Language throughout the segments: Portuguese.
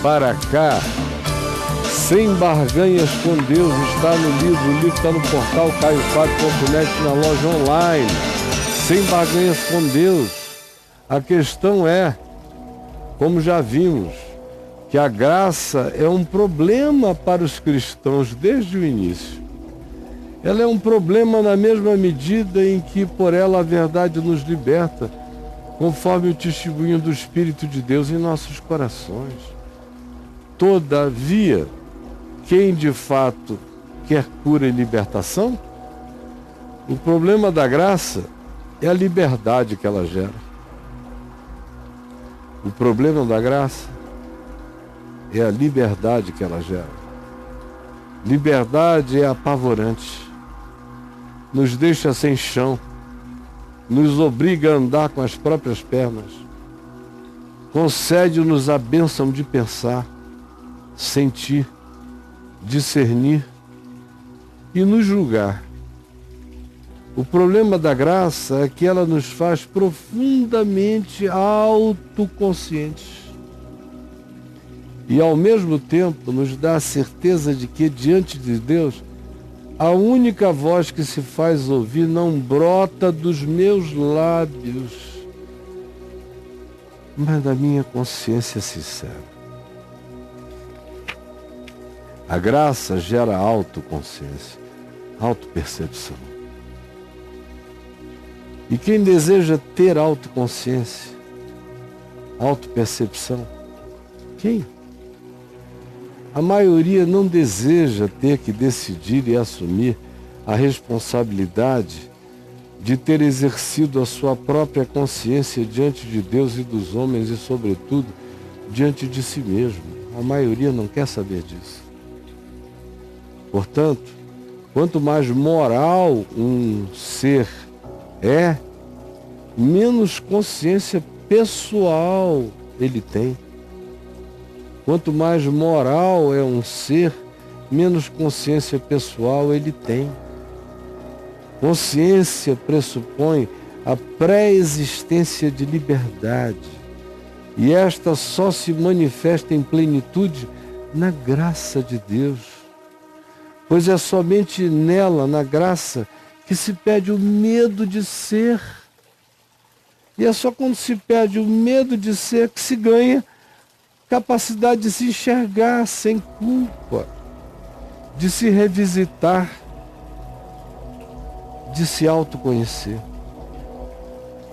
para cá. Sem Barganhas com Deus está no livro, o livro está no portal caiofábio.net, na loja online. Sem Barganhas com Deus. A questão é, como já vimos, que a graça é um problema para os cristãos desde o início. Ela é um problema na mesma medida em que por ela a verdade nos liberta, conforme o testemunho do Espírito de Deus em nossos corações. Todavia, quem de fato quer cura e libertação, o problema da graça é a liberdade que ela gera. O problema da graça é a liberdade que ela gera. Liberdade é apavorante, nos deixa sem chão, nos obriga a andar com as próprias pernas, concede-nos a bênção de pensar, sentir, discernir e nos julgar. O problema da graça é que ela nos faz profundamente autoconscientes e ao mesmo tempo nos dá a certeza de que diante de Deus a única voz que se faz ouvir não brota dos meus lábios, mas da minha consciência sincera. A graça gera autoconsciência, autopercepção. E quem deseja ter autoconsciência, autopercepção, quem? A maioria não deseja ter que decidir e assumir a responsabilidade de ter exercido a sua própria consciência diante de Deus e dos homens e, sobretudo, diante de si mesmo. A maioria não quer saber disso. Portanto, quanto mais moral um ser é, menos consciência pessoal ele tem. Quanto mais moral é um ser, menos consciência pessoal ele tem. Consciência pressupõe a pré-existência de liberdade, e esta só se manifesta em plenitude na graça de Deus. Pois é somente nela, na graça, que se perde o medo de ser. E é só quando se perde o medo de ser que se ganha capacidade de se enxergar sem culpa, de se revisitar, de se autoconhecer.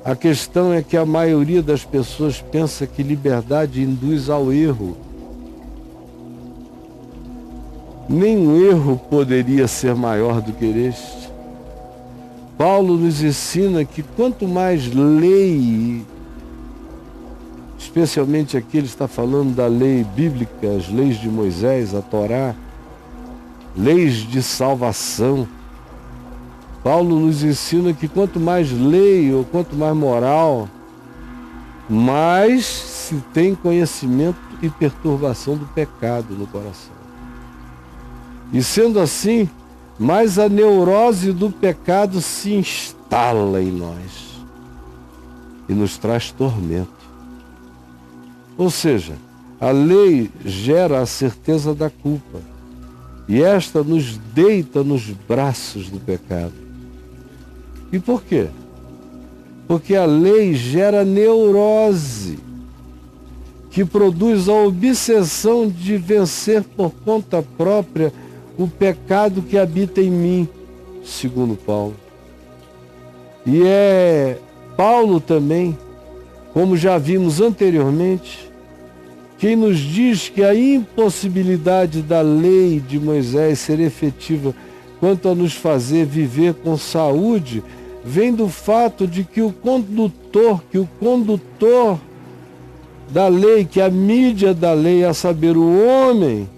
A questão é que a maioria das pessoas pensa que liberdade induz ao erro. Nenhum erro poderia ser maior do que este. Paulo nos ensina que quanto mais lei, especialmente aqui ele está falando da lei bíblica, as leis de Moisés, a Torá, leis de salvação. Paulo nos ensina que quanto mais lei ou quanto mais moral, mais se tem conhecimento e perturbação do pecado no coração. E sendo assim, mais a neurose do pecado se instala em nós e nos traz tormento. Ou seja, a lei gera a certeza da culpa e esta nos deita nos braços do pecado. E por quê? Porque a lei gera neurose, que produz a obsessão de vencer por conta própria o pecado que habita em mim, segundo Paulo. E é Paulo também, como já vimos anteriormente, quem nos diz que a impossibilidade da lei de Moisés ser efetiva quanto a nos fazer viver com saúde, vem do fato de que o condutor da lei, que a mídia da lei, a saber, o homem,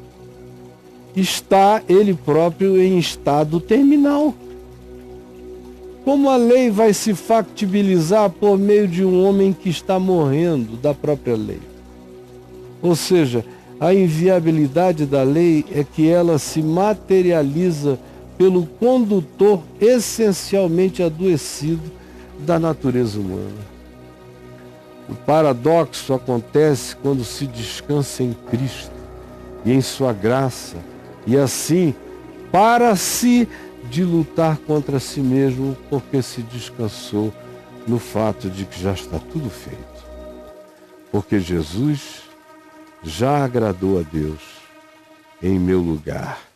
está ele próprio em estado terminal. Como a lei vai se factibilizar por meio de um homem que está morrendo da própria lei? Ou seja, a inviabilidade da lei é que ela se materializa pelo condutor essencialmente adoecido da natureza humana. O paradoxo acontece quando se descansa em Cristo e em sua graça, e assim para-se de lutar contra si mesmo, porque se descansou no fato de que já está tudo feito. Porque Jesus já agradou a Deus em meu lugar.